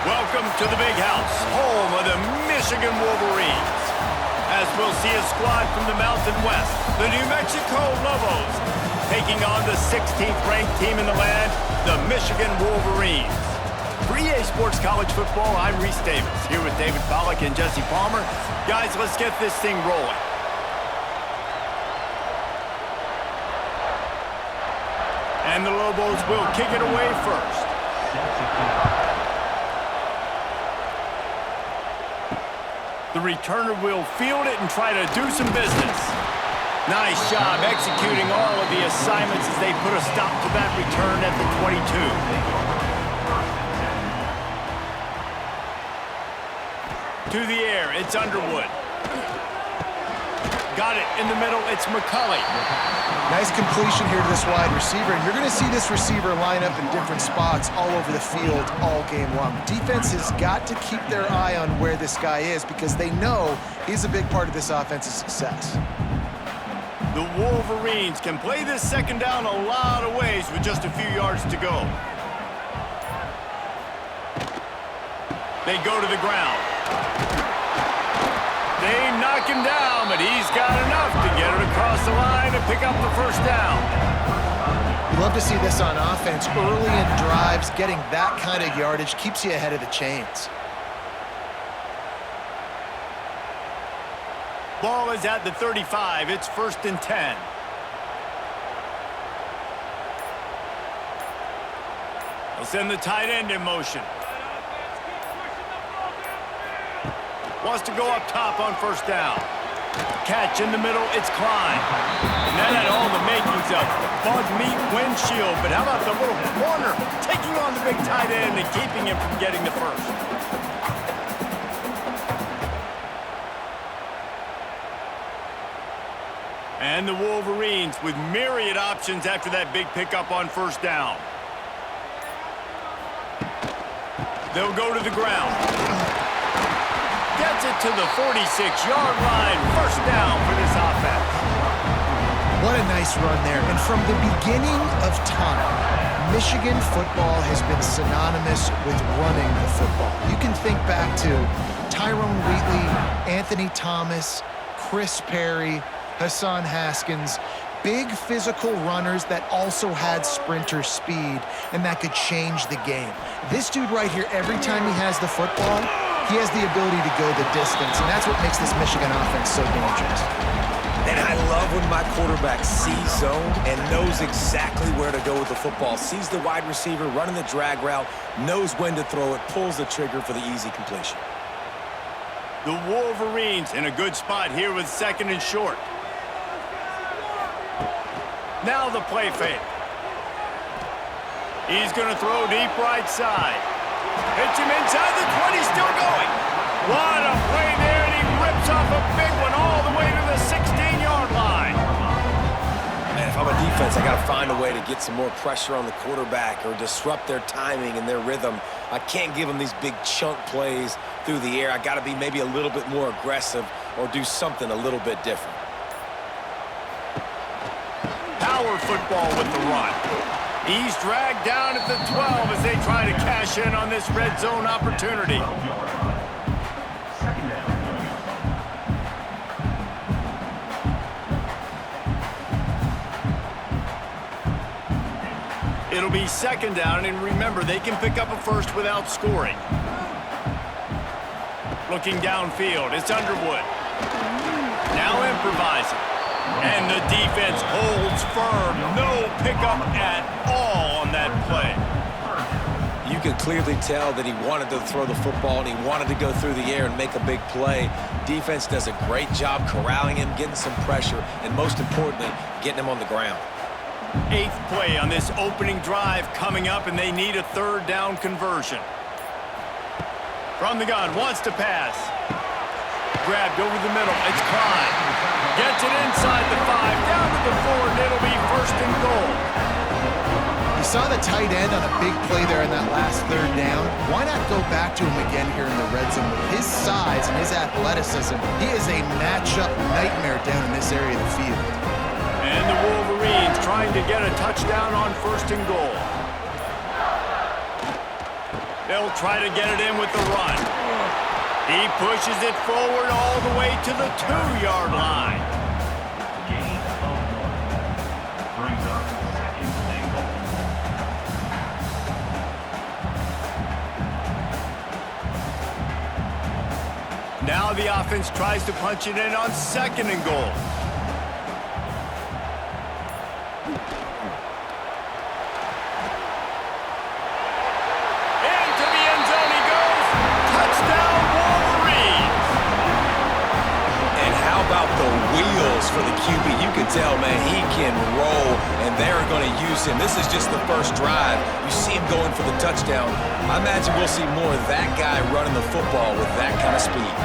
Welcome to the big house, home of the Michigan Wolverines. As we'll see a squad from the Mountain West, the New Mexico Lobos, taking on the 16th ranked team in the land, the Michigan Wolverines. For EA Sports College Football, I'm Reese Davis, here with David Pollack and Jesse Palmer. Guys, let's get this thing rolling. And the Lobos will kick it away first. The returner will field it and try to do some business. Nice job executing all of the assignments as they put a stop to that return at the 22. To the air, it's Underwood. Got it in the middle, it's McCulley. Nice completion here to this wide receiver, and you're going to see this receiver line up in different spots all over the field all game long. Defense has got to keep their eye on where this guy is because they know he's a big part of this offense's success. The Wolverines can play this second down a lot of ways with just a few yards to go. They go to the ground. They knock him down, but he's got enough to get it across the line and pick up the first down. You love to see this on offense. Early in drives, getting that kind of yardage keeps you ahead of the chains. Ball is at the 35. It's 1st and 10. They'll send the tight end in motion. Wants to go up top on first down. Catch in the middle, it's Klein. And that had all the makings of bug meat windshield. But how about the little corner taking on the big tight end and keeping him from getting the first? And the Wolverines with myriad options after that big pickup on first down. They'll go to the ground. Gets it to the 46-yard line. First down for this offense. What a nice run there. And from the beginning of time, Michigan football has been synonymous with running the football. You can think back to Tyrone Wheatley, Anthony Thomas, Chris Perry, Hassan Haskins, big physical runners that also had sprinter speed and that could change the game. This dude right here, every time he has the football, he has the ability to go the distance, and that's what makes this Michigan offense so dangerous. And I love when my quarterback sees zone and knows exactly where to go with the football. Sees the wide receiver running the drag route, knows when to throw it, pulls the trigger for the easy completion. The Wolverines in a good spot here with 2nd and short. Now the play fake. He's going to throw deep right side. Hits him inside the 20, still going. What a play there, and he rips off a big one all the way to the 16-yard line. Man, if I'm a defense, I got to find a way to get some more pressure on the quarterback or disrupt their timing and their rhythm. I can't give them these big chunk plays through the air. I got to be maybe a little bit more aggressive or do something a little bit different. Power football with the run. He's dragged down at the 12 as they try to cash in on this red zone opportunity. It'll be 2nd down, and remember, they can pick up a first without scoring. Looking downfield, it's Underwood. Now improvising. And the defense holds firm. No pickup at all on that play. You could clearly tell that he wanted to throw the football and he wanted to go through the air and make a big play. Defense does a great job corralling him, getting some pressure, and most importantly, getting him on the ground. 8th play on this opening drive coming up, and they need a 3rd down conversion. From the gun, wants to pass. Grabbed over the middle, it's Klein. Gets it inside the 5, down to the 4, and it'll be 1st and goal. You saw the tight end on a big play there in that last 3rd down. Why not go back to him again here in the red zone? With his size and his athleticism, he is a matchup nightmare down in this area of the field. And the Wolverines trying to get a touchdown on 1st and goal. They'll try to get it in with the run. He pushes it forward all the way to the 2-yard line. Brings up second and goal. Now the offense tries to punch it in on 2nd and goal. Into the end zone he goes. Touchdown, Wolverines. And how about the wheels for the QB? You can tell, man, he can roll, and they're going to use him. This is just the first drive. You see him going for the touchdown. I imagine we'll see more of that guy running the football with that kind of speed.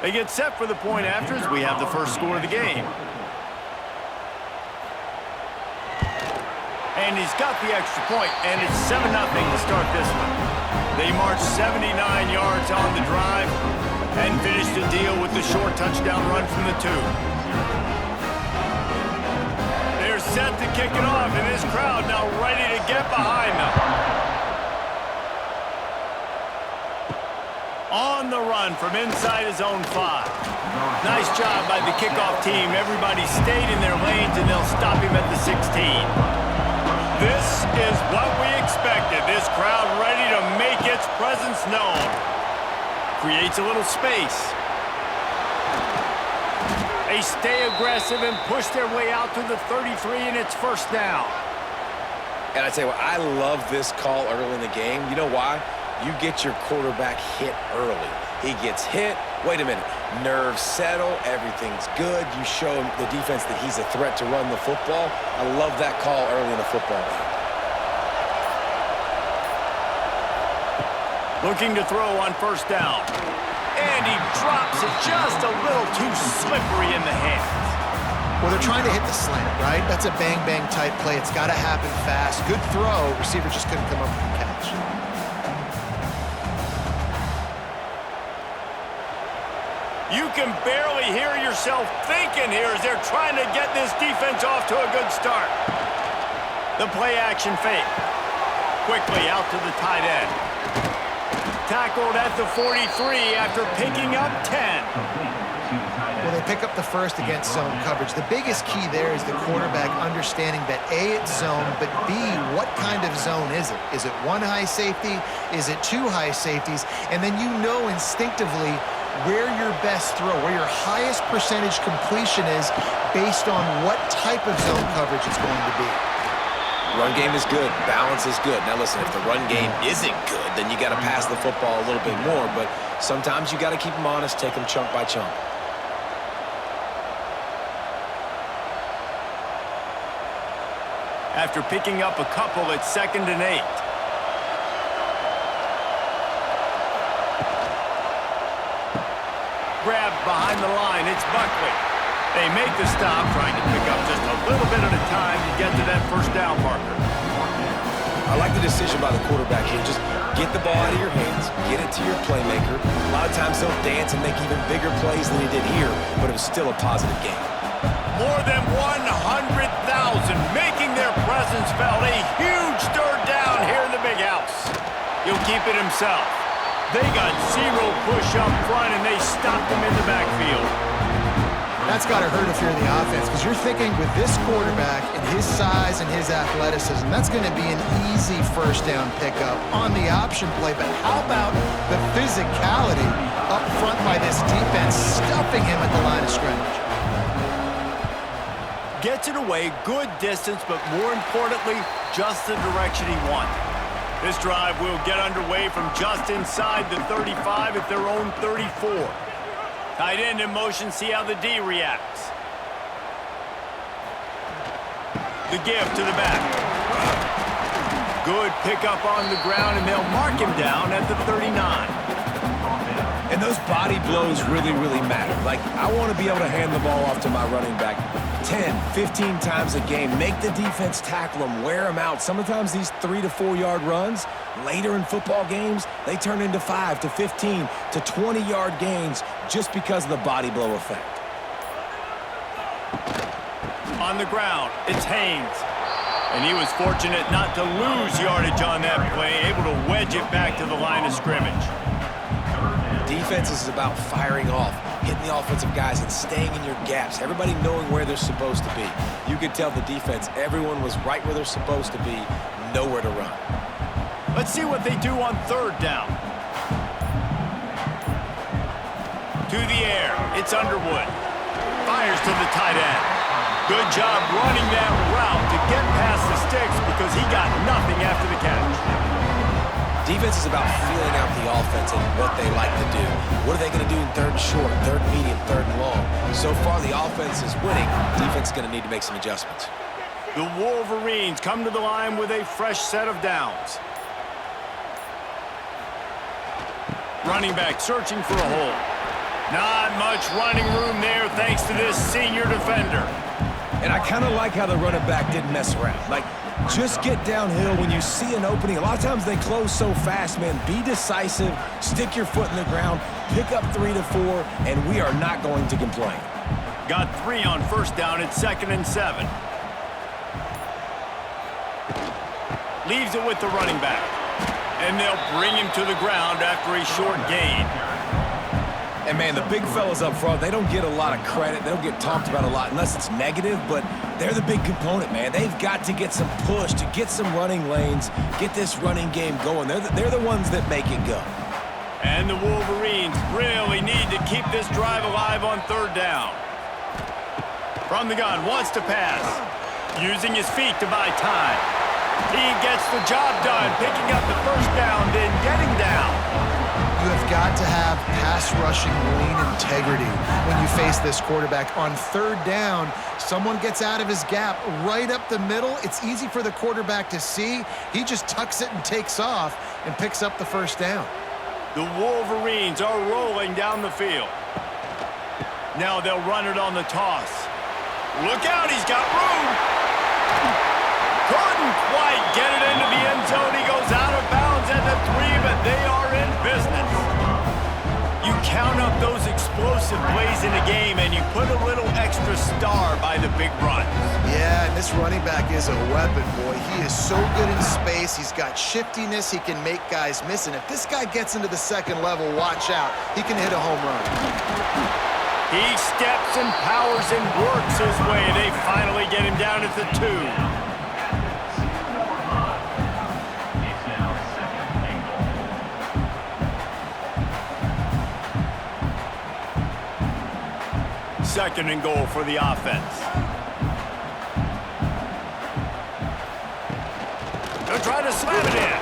They get set for the point after as we have the first score of the game. And he's got the extra point, and it's 7-0 to start this one. They march 79 yards on the drive and finish the deal with the short touchdown run from the 2. They're set to kick it off, and this crowd now ready to get behind them. On the run from inside his own 5. Nice job by the kickoff team. Everybody stayed in their lanes, and they'll stop him at the 16. This is what we expected. This crowd ready to make its presence known. Creates a little space. They stay aggressive and push their way out to the 33, and it's first down. And I tell you what, I love this call early in the game. You know why? You get your quarterback hit early. He gets hit. Wait a minute. Nerves settle. Everything's good. You show him, the defense, that he's a threat to run the football. I love that call early in the football game. Looking to throw on first down. And he drops it just a little too slippery in the hands. Well, they're trying to hit the slant, right? That's a bang-bang type play. It's got to happen fast. Good throw. Receiver just couldn't come up with the catch. You can barely hear yourself thinking here as they're trying to get this defense off to a good start. The play action fake. Quickly out to the tight end. Tackled at the 43 after picking up 10. Well, they pick up the first against zone coverage. The biggest key there is the quarterback understanding that A, it's zone, but B, what kind of zone is it? Is it 1 high safety? Is it 2 high safeties? And then you know instinctively where your best throw, where your highest percentage completion is based on what type of zone coverage it's going to be. Run game is good. Balance is good. Now listen, if the run game isn't good, then you got to pass the football a little bit more, but sometimes you got to keep them honest, take them chunk by chunk. After picking up a couple, it's 2nd and 8. Grabbed behind the line, it's Buckley. They make the stop, trying to pick up just a little bit at a time to get to that first down marker. I like the decision by the quarterback here. Just get the ball out of your hands, get it to your playmaker. A lot of times he'll dance and make even bigger plays than he did here, but it was still a positive game. More than 100,000 making their presence felt. A huge third down here in the big house. He'll keep it himself. They got 0 push up front, and they stopped him in the backfield. That's got to hurt if you're the offense, because you're thinking with this quarterback and his size and his athleticism, that's going to be an easy first down pickup on the option play. But how about the physicality up front by this defense, stuffing him at the line of scrimmage? Gets it away, good distance, but more importantly, just the direction he wanted. This drive will get underway from just inside the 35 at their own 34. Tight end in motion, see how the D reacts. The give to the back. Good pickup on the ground, and they'll mark him down at the 39. And those body blows really, really matter. Like, I want to be able to hand the ball off to my running back 10, 15 times a game. Make the defense tackle them, wear them out. Sometimes these 3 to 4 yard runs, later in football games, they turn into 5 to 15 to 20 yard gains just because of the body blow effect. On the ground, it's Haynes. And he was fortunate not to lose yardage on that play, able to wedge it back to the line of scrimmage. Defense is about firing off, hitting the offensive guys and staying in your gaps, everybody knowing where they're supposed to be. You could tell the defense, everyone was right where they're supposed to be, nowhere to run. Let's see what they do on third down. To the air, it's Underwood. Fires to the tight end. Good job running that route to get past the sticks because he got nothing after the catch. Defense is about feeling out the offense and what they like to do. What are they going to do in third and short, third and medium, third and long? So far, the offense is winning. Defense is going to need to make some adjustments. The Wolverines come to the line with a fresh set of downs. Running back searching for a hole. Not much running room there thanks to this senior defender. And I kind of like how the running back didn't mess around. Like, just get downhill when you see an opening. A lot of times they close so fast, man. Be decisive, stick your foot in the ground, pick up 3 to 4, and we are not going to complain. Got 3 on first down at 2nd and 7. Leaves it with the running back. And they'll bring him to the ground after a short gain. And, man, the big fellas up front, they don't get a lot of credit. They don't get talked about a lot unless it's negative, but they're the big component, man. They've got to get some push, to get some running lanes, get this running game going. They're the ones that make it go. And the Wolverines really need to keep this drive alive on third down. From the gun, wants to pass. Using his feet to buy time. He gets the job done, picking up the first down, then getting down. You have got to have pass rushing lean integrity when you face this quarterback. On third down, someone gets out of his gap right up the middle. It's easy for the quarterback to see. He just tucks it and takes off and picks up the first down. The Wolverines are rolling down the field. Now they'll run it on the toss. Look out, he's got room. Couldn't quite get it into the end zone. He goes out of bounds at the 3, but they are in business. You count up those explosive plays in a game, and you put a little extra star by the big runs. Yeah, and this running back is a weapon, boy. He is so good in space. He's got shiftiness. He can make guys miss. And if this guy gets into the second level, watch out. He can hit a home run. He steps and powers and works his way. They finally get him down at the 2. Second and goal for the offense. They'll try to slam it in.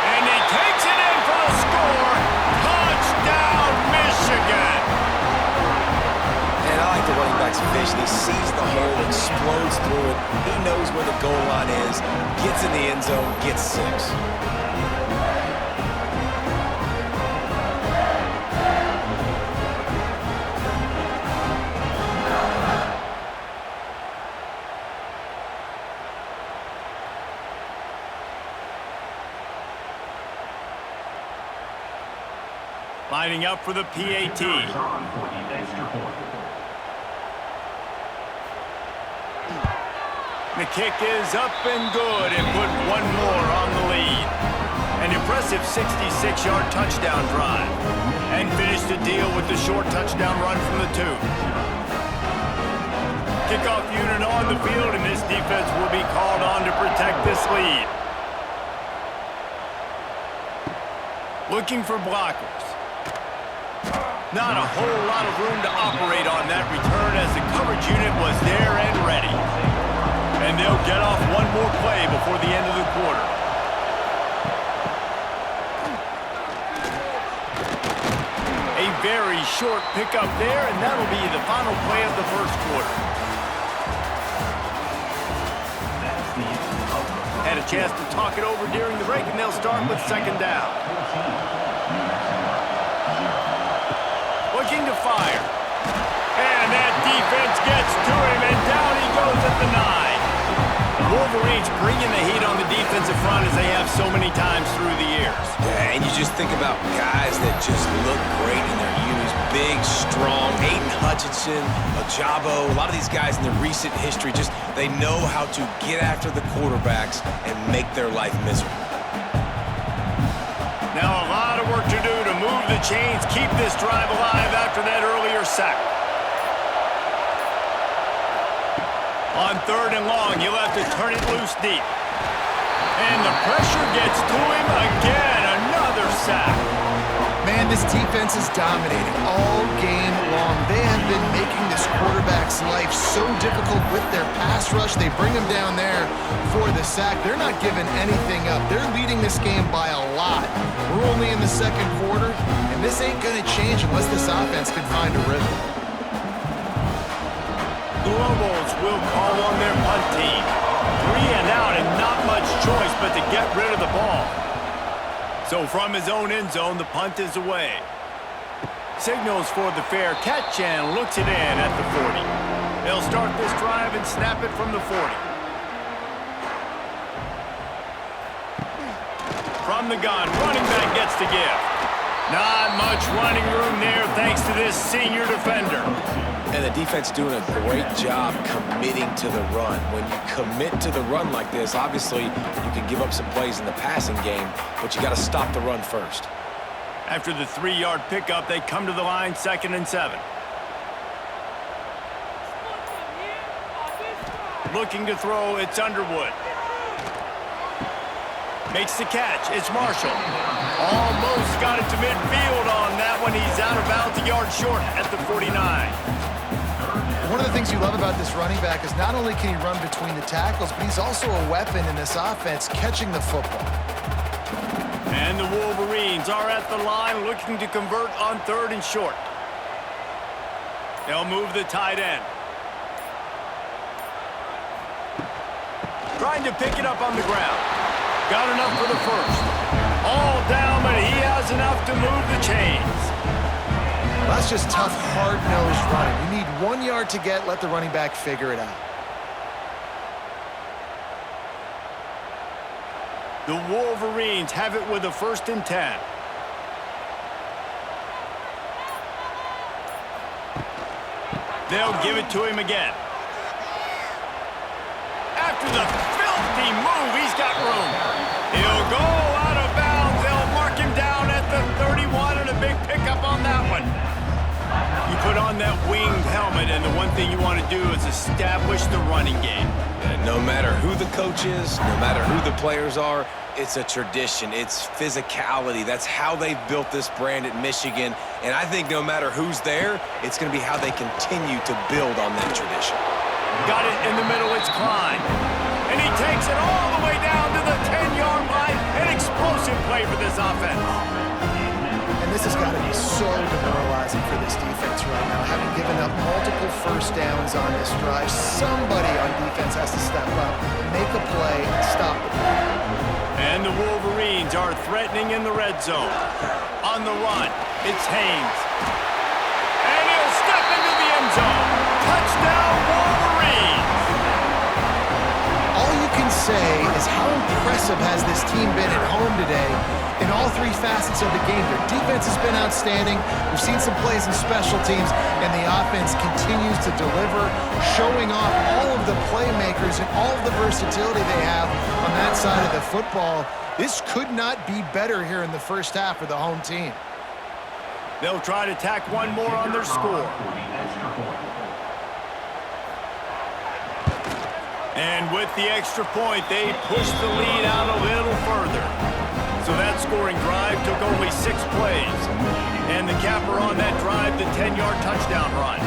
And he takes it in for the score. Touchdown, Michigan. And I like the running back's vision. He sees the hole, explodes through it. He knows where the goal line is, gets in the end zone, gets 6. Lining up for the PAT. The kick is up and good and put one more on the lead. An impressive 66-yard touchdown drive. And finished the deal with the short touchdown run from the 2. Kickoff unit on the field, and this defense will be called on to protect this lead. Looking for blockers. Not a whole lot of room to operate on that return as the coverage unit was there and ready. And they'll get off one more play before the end of the quarter. A very short pickup there, and that'll be the final play of the first quarter. Had a chance to talk it over during the break, and they'll start with second down. Looking to fire. And that defense gets to him, and down Wolverines bringing the heat on the defensive front as they have so many times through the years. Yeah, and you just think about guys that just look great in their unis. Big, strong, Aiden Hutchinson, Ajabo, a lot of these guys in their recent history, just they know how to get after the quarterbacks and make their life miserable. Now a lot of work to do to move the chains, keep this drive alive after that earlier sack. On 3rd and long, he'll have to turn it loose deep. And the pressure gets to him again. Another sack. Man, this defense is dominating all game long. They have been making this quarterback's life so difficult with their pass rush. They bring him down there for the sack. They're not giving anything up. They're leading this game by a lot. We're only in the 2nd quarter, and this ain't going to change unless this offense can find a rhythm. The Lobos will call on their punt team. 3 and out and not much choice but to get rid of the ball. So from his own end zone, the punt is away. Signals for the fair catch and looks it in at the 40. They'll start this drive and snap it from the 40. From the gun, running back gets the give. Not much running room there thanks to this senior defender. And the defense doing a great job committing to the run. When you commit to the run like this, obviously you can give up some plays in the passing game, but you got to stop the run first. After the 3-yard pickup, they come to the line 2nd and 7. Looking to throw, it's Underwood. Makes the catch, it's Marshall. Almost got it to midfield on that one. He's out of bounds, a yard short at the 49. One of the things you love about this running back is not only can he run between the tackles, but he's also a weapon in this offense catching the football. And the Wolverines are at the line looking to convert on 3rd and short. They'll move the tight end. Trying to pick it up on the ground. Got enough for the first. All down, but he has enough to move the chains. That's just tough, hard-nosed running. You need 1 yard to get, let the running back figure it out. The Wolverines have it with a 1st and 10. They'll give it to him again. After the filthy move, he's got room. He'll go out of bounds. They'll mark him down at the 31 and a big pickup on that one. You put on that winged helmet, and the one thing you want to do is establish the running game. And no matter who the coach is, no matter who the players are, it's a tradition. It's physicality. That's how they've built this brand at Michigan. And I think no matter who's there, it's going to be how they continue to build on that tradition. Got it in the middle, it's Klein. And he takes it all the way down to the 10-yard line. An explosive play for this offense. And this has got to be so demoralizing for this defense right now. Having given up multiple 1st downs on this drive, somebody on defense has to step up, make a play, and stop the play. And the Wolverines are threatening in the red zone. On the run, it's Haynes. And he'll step into the end zone. Touchdown, Wolverines! All you can say is how impressive has this team been at home today in all 3 facets of the game. Their defense has been outstanding. We've seen some plays in special teams, and the offense continues to deliver, showing off all of the playmakers and all of the versatility they have on that side of the football. This could not be better here in the 1st half for the home team. They'll try to tack one more on their score. And with the extra point, they push the lead out a little further. So that scoring drive took only 6 plays. And the capper on that drive, the 10-yard touchdown run.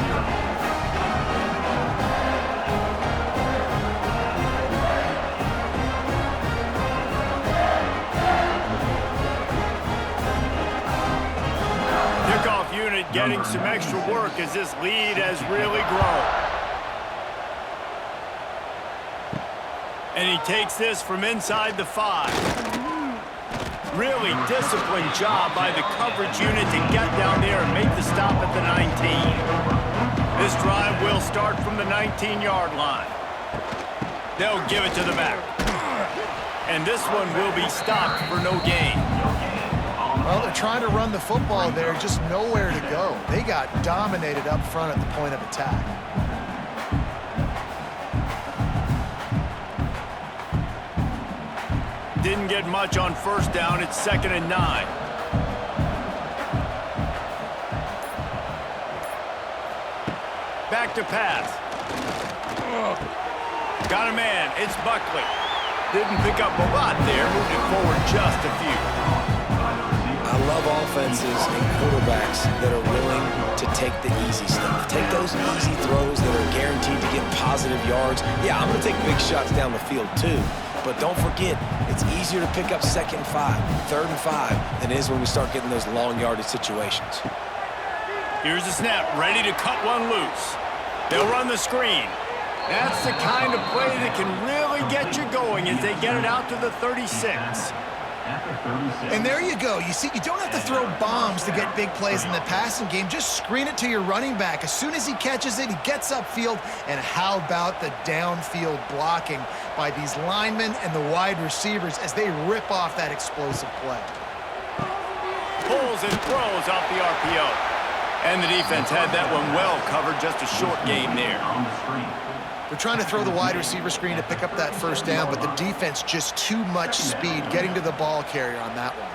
Kickoff unit getting some extra work as this lead has really grown. And he takes this from inside the 5. Really disciplined job by the coverage unit to get down there and make the stop at the 19. This drive will start from the 19-yard line. They'll give it to the back. And this one will be stopped for no gain. Well, they're trying to run the football there, just nowhere to go. They got dominated up front at the point of attack. Didn't get much on first down. It's 2nd and 9. Back to pass. Got a man. It's Buckley. Didn't pick up a lot there. Moved it forward just a few. I love offenses and quarterbacks that are willing to take the easy stuff. Take those easy throws that are guaranteed to get positive yards. Yeah, I'm going to take big shots down the field too. But don't forget, it's easier to pick up 2nd and 5, 3rd and 5 than it is when we start getting those long yardage situations. Here's the snap, ready to cut one loose. They'll run the screen. That's the kind of play that can really get you going as they get it out to the 36. And there you go. You see, you don't have to throw bombs to get big plays in the passing game. Just screen it to your running back. As soon as he catches it, he gets upfield. And how about the downfield blocking by these linemen and the wide receivers as they rip off that explosive play? Pulls and throws off the RPO. And the defense had that one well covered. Just a short gain there. They're trying to throw the wide receiver screen to pick up that first down, but the defense just too much speed getting to the ball carrier on that one.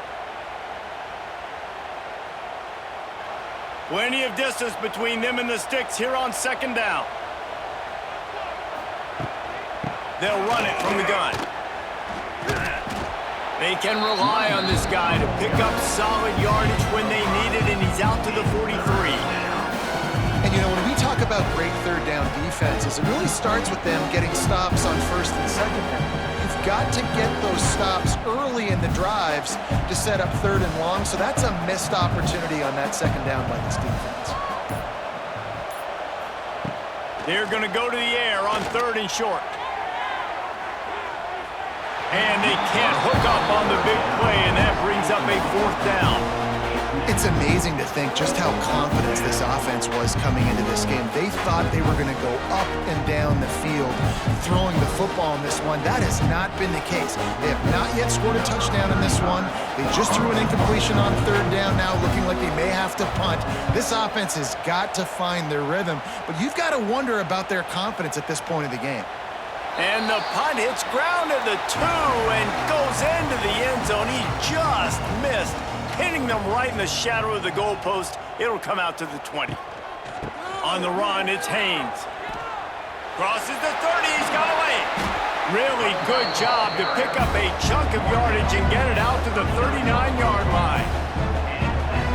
Plenty of distance between them and the sticks here on 2nd down. They'll run it from the gun. They can rely on this guy to pick up solid yardage when they need it, and he's out to the 43. And, you know, when we talk about great 3rd down defenses, it really starts with them getting stops on 1st and 2nd down. You've got to get those stops early in the drives to set up 3rd and long, so that's a missed opportunity on that 2nd down by this defense. They're going to go to the air on 3rd and short. And they can't hook up on the big play, and that brings up a 4th down. It's amazing to think just how confident this offense was coming into this game. They thought they were going to go up and down the field throwing the football in this one. That has not been the case. They have not yet scored a touchdown in this one. They just threw an incompletion on 3rd down now, looking like they may have to punt. This offense has got to find their rhythm, but you've got to wonder about their confidence at this point of the game. And the punt hits ground at the 2 and goes into the end zone. He just missed, hitting them right in the shadow of the goalpost. It'll come out to the 20. On the run, it's Haynes. Crosses the 30, he's got away. Really good job to pick up a chunk of yardage and get it out to the 39-yard line.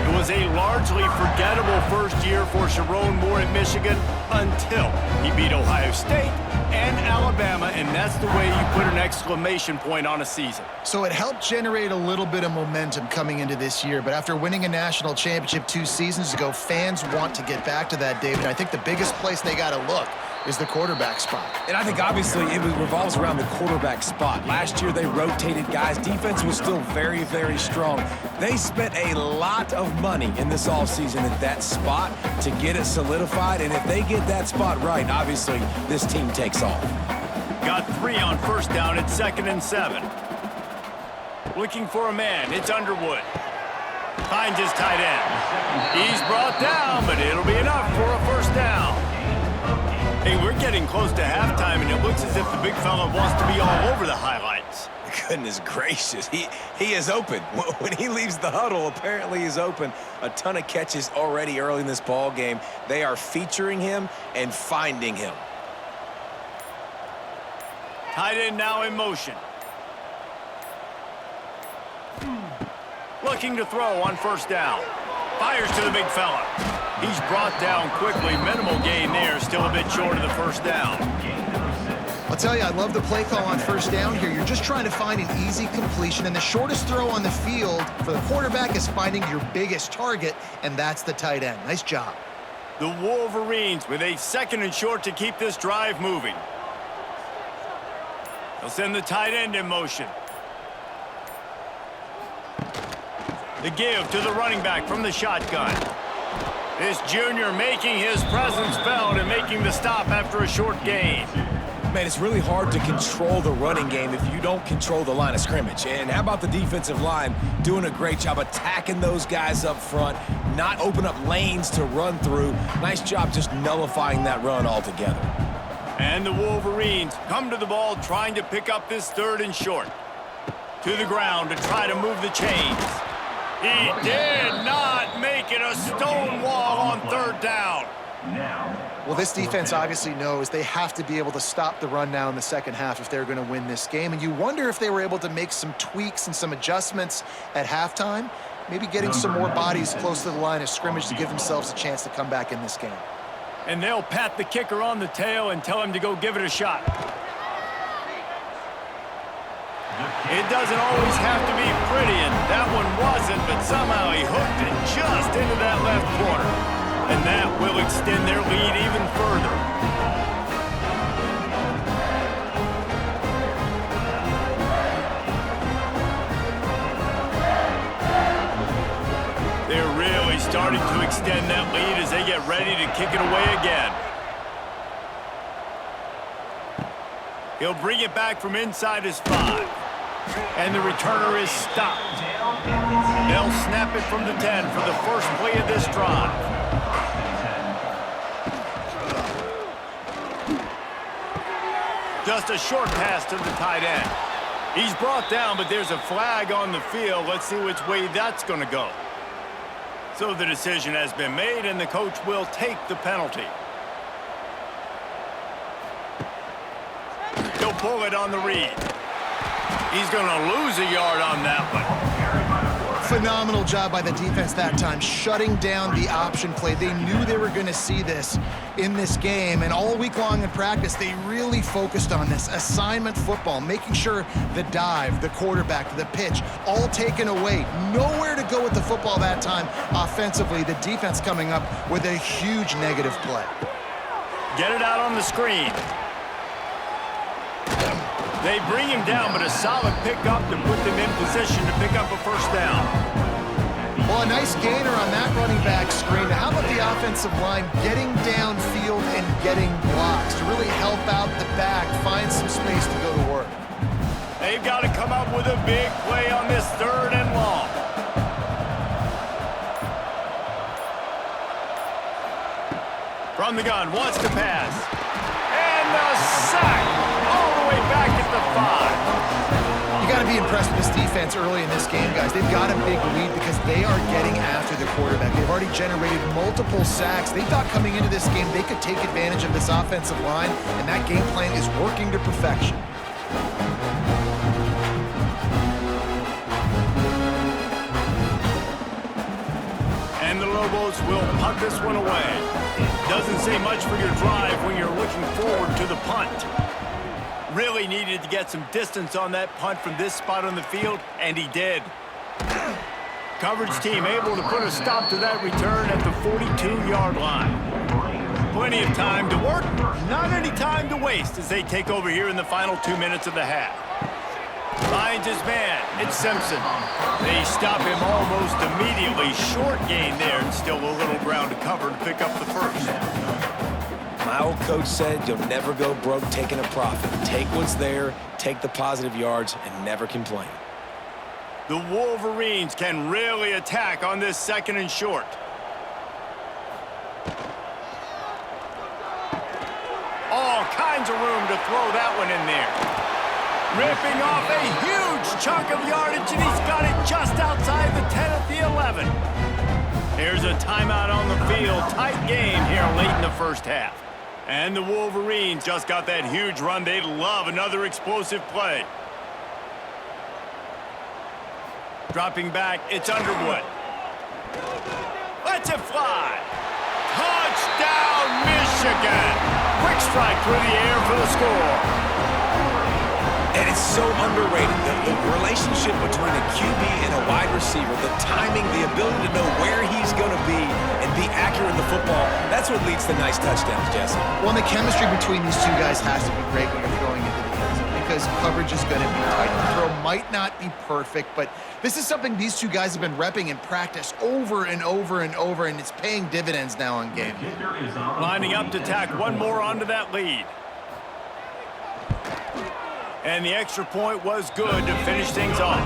It was a largely forgettable first year for Sharon Moore at Michigan until he beat Ohio State and Alabama, and that's the way you put an exclamation point on a season. So it helped generate a little bit of momentum coming into this year, but after winning a national championship 2 seasons ago, fans want to get back to that, David. I think the biggest place they got to look is the quarterback spot. And I think obviously it revolves around the quarterback spot. Last year they rotated guys. Defense was still very, very strong. They spent a lot of money in this offseason at that spot to get it solidified, and if they get that spot right, obviously this team takes off. Got 3 on first down at 2nd and 7. Looking for a man. It's Underwood. Finds his tight end. He's brought down, but it'll be enough for a first down. Hey, we're getting close to halftime, and it looks as if the big fella wants to be all over the highlights. Goodness gracious, he is open. When he leaves the huddle, apparently he's open. A ton of catches already early in this ball game. They are featuring him and finding him. Tight end now in motion. Looking to throw on first down. Fires to the big fella. He's brought down quickly. Minimal gain there. Still a bit short of the first down. I'll tell you, I love the play call on first down here. You're just trying to find an easy completion, and the shortest throw on the field for the quarterback is finding your biggest target, and that's the tight end. Nice job. The Wolverines with a 2nd and short to keep this drive moving. They'll send the tight end in motion. The give to the running back from the shotgun. This junior making his presence felt and making the stop after a short gain. Man, it's really hard to control the running game if you don't control the line of scrimmage. And how about the defensive line doing a great job attacking those guys up front, not open up lanes to run through. Nice job just nullifying that run altogether. And the Wolverines come to the ball trying to pick up this 3rd and short. To the ground to try to move the chains. He did not make it a stone wall on 3rd down. Well, this defense obviously knows they have to be able to stop the run now in the second half if they're going to win this game. And you wonder if they were able to make some tweaks and some adjustments at halftime, maybe getting some more bodies close to the line of scrimmage to give themselves a chance to come back in this game. And they'll pat the kicker on the tail and tell him to go give it a shot. It doesn't always have to be pretty, and that one wasn't, but somehow he hooked it just into that left corner. And that will extend their lead even further. They're really starting to extend that lead as they get ready to kick it away again. He'll bring it back from inside his 5. And the returner is stopped. They'll snap it from the 10 for the first play of this drive. Just a short pass to the tight end. He's brought down, but there's a flag on the field. Let's see which way that's going to go. So the decision has been made, and the coach will take the penalty. He'll pull it on the read. He's going to lose a yard on that one. Phenomenal job by the defense that time, shutting down the option play. They knew they were going to see this in this game, and all week long in practice, they really focused on this assignment football, making sure the dive, the quarterback, the pitch, all taken away. Nowhere to go with the football that time offensively. The defense coming up with a huge negative play. Get it out on the screen. They bring him down, but a solid pickup to put them in position to pick up a 1st down. Well, a nice gainer on that running back screen. How about the offensive line getting downfield and getting blocks to really help out the back, find some space to go to work? They've got to come up with a big play on this 3rd and long. From the gun, wants to pass. And the sack all the way back at the 5. You got to be impressed with this defense early in this game, guys. They've got a big lead because they are getting after the quarterback. They've already generated multiple sacks. They thought coming into this game they could take advantage of this offensive line, and that game plan is working to perfection. And the Lobos will punt this one away. Doesn't say much for your drive when you're looking forward to the punt. Really needed to get some distance on that punt from this spot on the field, and he did. Coverage team able to put a stop to that return at the 42-yard line. Plenty of time to work, not any time to waste as they take over here in the final 2 minutes of the half. Finds his man, it's Simpson. They stop him almost immediately. Short gain there, and still a little ground to cover to pick up the 1st. My old coach said you'll never go broke taking a profit. Take what's there, take the positive yards, and never complain. The Wolverines can really attack on this 2nd and short. All kinds of room to throw that one in there. Ripping off a huge chunk of yardage, and he's got it just outside the 10 at the 11. Here's a timeout on the field. Tight game here late in the 1st half. And the Wolverines just got that huge run. They'd love another explosive play. Dropping back, it's Underwood. Lets it fly. Touchdown, Michigan. Quick strike through the air for the score. And it's so underrated. The relationship between a QB and a wide receiver, the timing, the ability to know where he's going to be and be accurate in the football, that's what leads to nice touchdowns, Jesse. Well, and the chemistry between these two guys has to be great when you're throwing into the end zone because coverage is going to be tight. The throw might not be perfect, but this is something these two guys have been repping in practice over and over and over, and it's paying dividends now on game. Lining up to tack one more onto that lead. And the extra point was good to finish things off.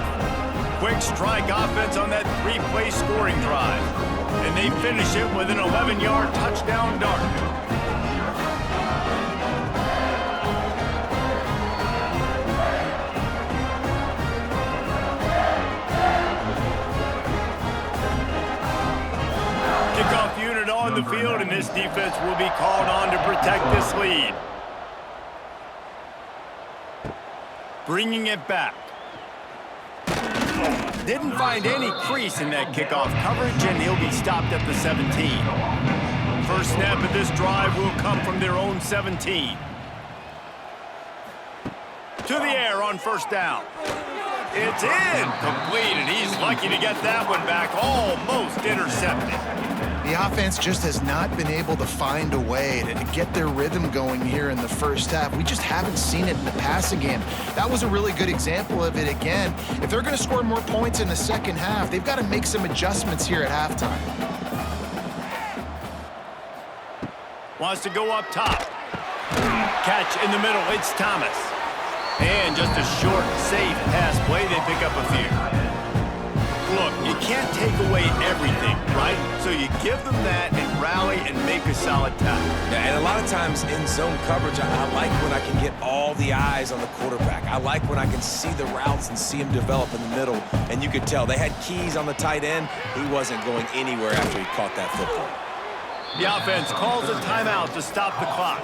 Quick strike offense on that three-play scoring drive. And they finish it with an 11-yard touchdown dart. Kickoff unit on the field, and this defense will be called on to protect this lead. Bringing it back. Didn't find any crease in that kickoff coverage, and he'll be stopped at the 17. First snap of this drive will come from their own 17. To the air on first down. It's incomplete, and he's lucky to get that one back, almost intercepted. The offense just has not been able to find a way to get their rhythm going here in the first half. We just haven't seen it in the passing game. That was a really good example of it again. If they're going to score more points in the second half, they've got to make some adjustments here at halftime. Wants to go up top. Catch in the middle, it's Thomas. And just a short, safe pass play, they pick up a few. Look, you can't take away everything, right? So you give them that and rally and make a solid tackle. Yeah, and a lot of times in zone coverage, I like when I can get all the eyes on the quarterback. I like when I can see the routes and see him develop in the middle. And you could tell they had keys on the tight end. He wasn't going anywhere after he caught that football. The offense calls a timeout to stop the clock.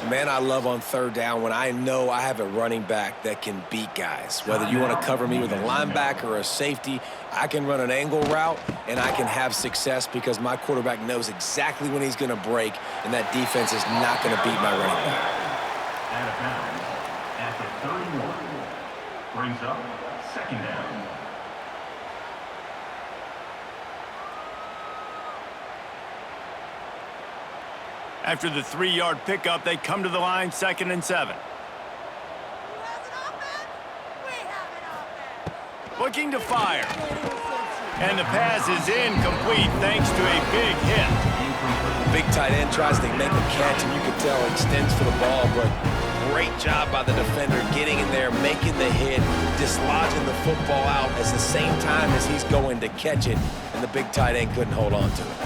Man, I love on third down when I know I have a running back that can beat guys. Whether you want to cover me with a linebacker or a safety, I can run an angle route, and I can have success because my quarterback knows exactly when he's going to break, and that defense is not going to beat my running back. Out of bounds at the 31. Brings up second down. After the 3-yard pickup, they come to the line, 2nd and 7. Looking to fire. And the pass is incomplete thanks to a big hit. Big tight end tries to make a catch, and you can tell extends for the ball, but great job by the defender getting in there, making the hit, dislodging the football out at the same time as he's going to catch it, and the big tight end couldn't hold on to it.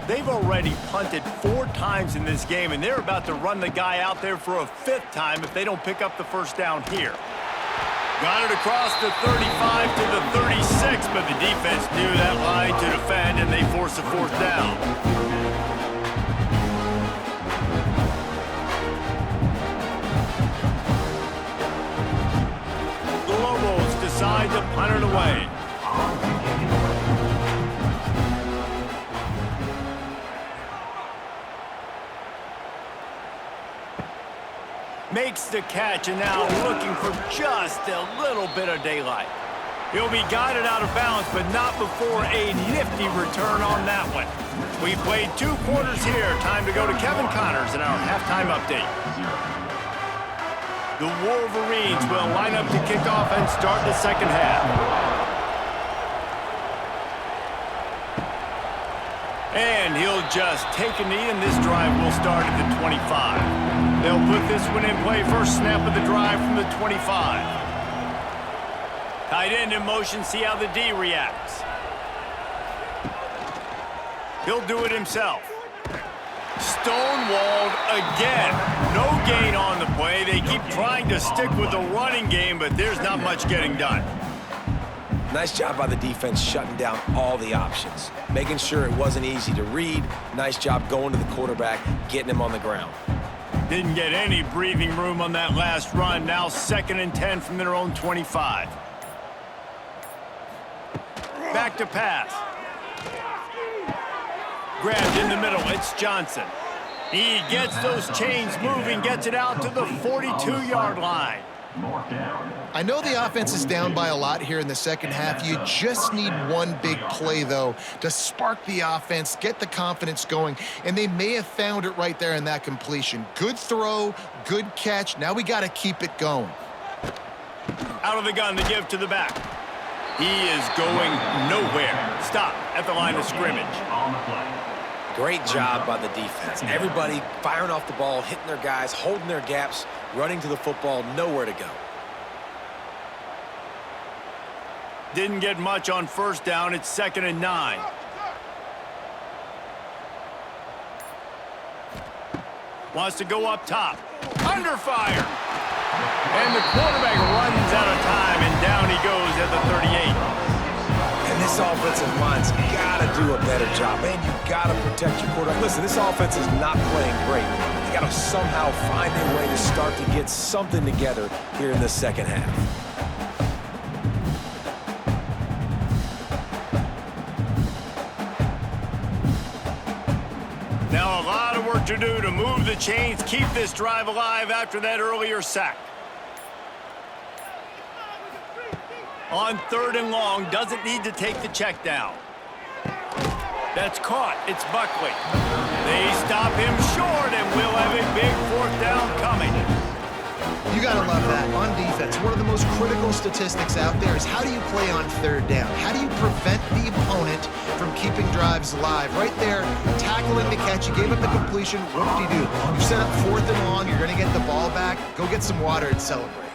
They've already punted 4 times in this game, and they're about to run the guy out there for a 5th time if they don't pick up the first down here. Got it across the 35 to the 36, but the defense knew that line to defend, and they force a 4th down. The Lobos decide to punt it away. Makes the catch, and now looking for just a little bit of daylight. He'll be guided out of bounds, but not before a nifty return on that one. We played 2 quarters here. Time to go to Kevin Connors in our halftime update. The Wolverines will line up to kick off and start the second half. And he'll just take a knee, and this drive will start at the 25. They'll put this one in play. First snap of the drive from the 25. Tight end in motion, see how the D reacts. He'll do it himself. Stonewalled again. No gain on the play. They keep trying to stick with the running game, but there's not much getting done. Nice job by the defense shutting down all the options, making sure it wasn't easy to read. Nice job going to the quarterback, getting him on the ground. Didn't get any breathing room on that last run. Now 2nd and 10 from their own 25. Back to pass. Grabbed in the middle. It's Johnson. He gets those chains moving, gets it out to the 42-yard line. I know the offense is down by a lot here in the second half. You just need one big play, though, to spark the offense, get the confidence going, and they may have found it right there in that completion. Good throw, good catch. Now we got to keep it going. Out of the gun, the give to the back. He is going nowhere. Stop at the line of scrimmage. Great job by the defense. Everybody firing off the ball, hitting their guys, holding their gaps. running to the football, nowhere to go. Didn't get much on first down. It's 2nd and 9. Wants to go up top. Under fire. And the quarterback runs out of time, and down he goes at the 38. And this offensive line's got to do a better job. Man, you got to protect your quarterback. Listen, this offense is not playing great. You got to somehow find a way to start to get something together here in the second half. Now a lot of work to do to move the chains, keep this drive alive after that earlier sack. On 3rd and long, doesn't need to take the check down. That's caught. It's Buckley. They stop him short, and we'll have a big 4th down coming. You got to love that. On defense, one of the most critical statistics out there is how do you play on 3rd down? How do you prevent the opponent from keeping drives alive? Right there, tackling the catch. You gave up the completion. What did you do? You set up 4th and long. You're going to get the ball back. Go get some water and celebrate.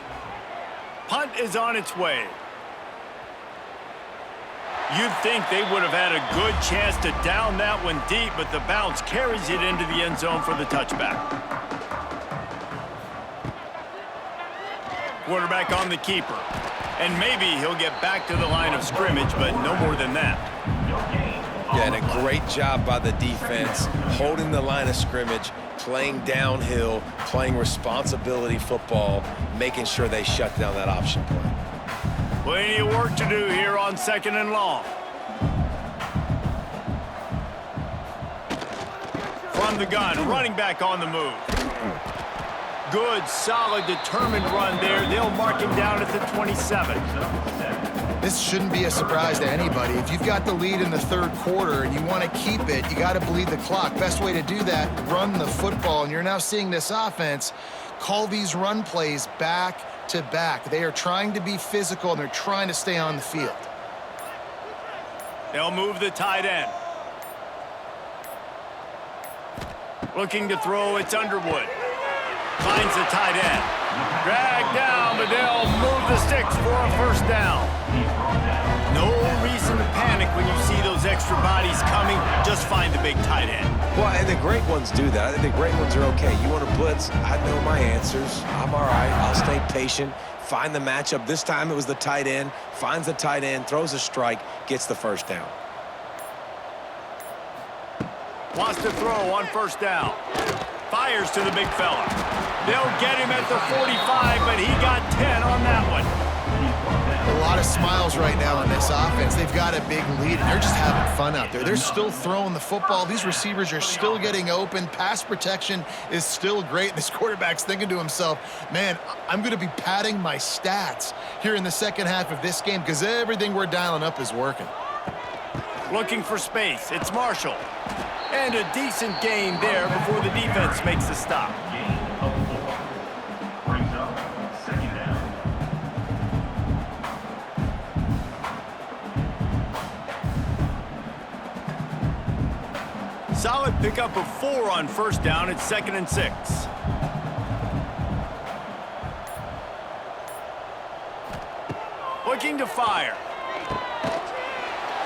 Punt is on its way. You'd think they would have had a good chance to down that one deep, but the bounce carries it into the end zone for the touchback. Quarterback on the keeper. And maybe he'll get back to the line of scrimmage, but no more than that. Yeah, and a great job by the defense, holding the line of scrimmage, playing downhill, playing responsibility football, making sure they shut down that option play. Plenty of work to do here on 2nd and long. From the gun, running back on the move. Good, solid, determined run there. They'll mark him down at the 27. This shouldn't be a surprise to anybody. If you've got the lead in the 3rd quarter and you want to keep it, you got to bleed the clock. Best way to do that, run the football. And you're now seeing this offense call these run plays back to back. They are trying to be physical, and they're trying to stay on the field. They'll move the tight end. Looking to throw, it's Underwood. Finds the tight end. Dragged down, but they'll move the sticks for a 1st down. No reason to panic when you see those extra bodies coming. Just find the big tight end. Well, and the great ones do that. I think the great ones are okay. You want to blitz, I know my answers. I'm all right. I'll stay patient, find the matchup. This time it was the tight end. Finds the tight end, throws a strike, gets the 1st down. Wants to throw on 1st down. Fires to the big fella. They'll get him at the 45, but he got 10 on that one. A lot of smiles right now on this offense. They've got a big lead, and they're just having fun out there. They're still throwing the football. These receivers are still getting open. Pass protection is still great. This quarterback's thinking to himself, man, I'm going to be padding my stats here in the second half of this game because everything we're dialing up is working. Looking for space. It's Marshall. And a decent gain there before the defense makes the stop. Gain of 4. Brings up 2nd down. Solid pickup of 4 on 1st down. It's 2nd and 6. Looking to fire.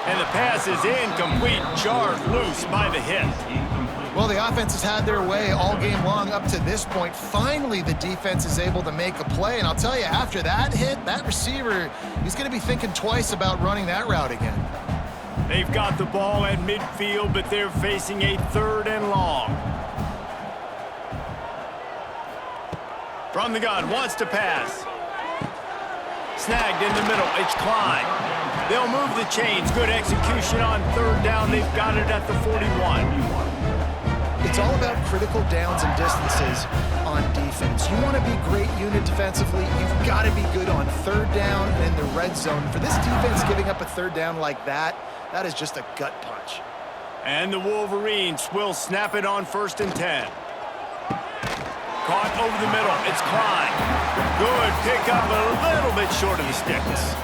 And the pass is incomplete, jarred loose by the hit. Well, the offense has had their way all game long up to this point. Finally, the defense is able to make a play. And I'll tell you, after that hit, that receiver, he's going to be thinking twice about running that route again. They've got the ball at midfield, but they're facing a 3rd and long. From the gun, wants to pass. Snagged in the middle, it's Klein. They'll move the chains. Good execution on 3rd down. They've got it at the 41. It's all about critical downs and distances on defense. You want to be great unit defensively, you've got to be good on 3rd down and in the red zone. For this defense giving up a 3rd down like that, that is just a gut punch. And the Wolverines will snap it on 1st and 10. Caught over the middle. It's Klein. Good pickup, a little bit short of the sticks.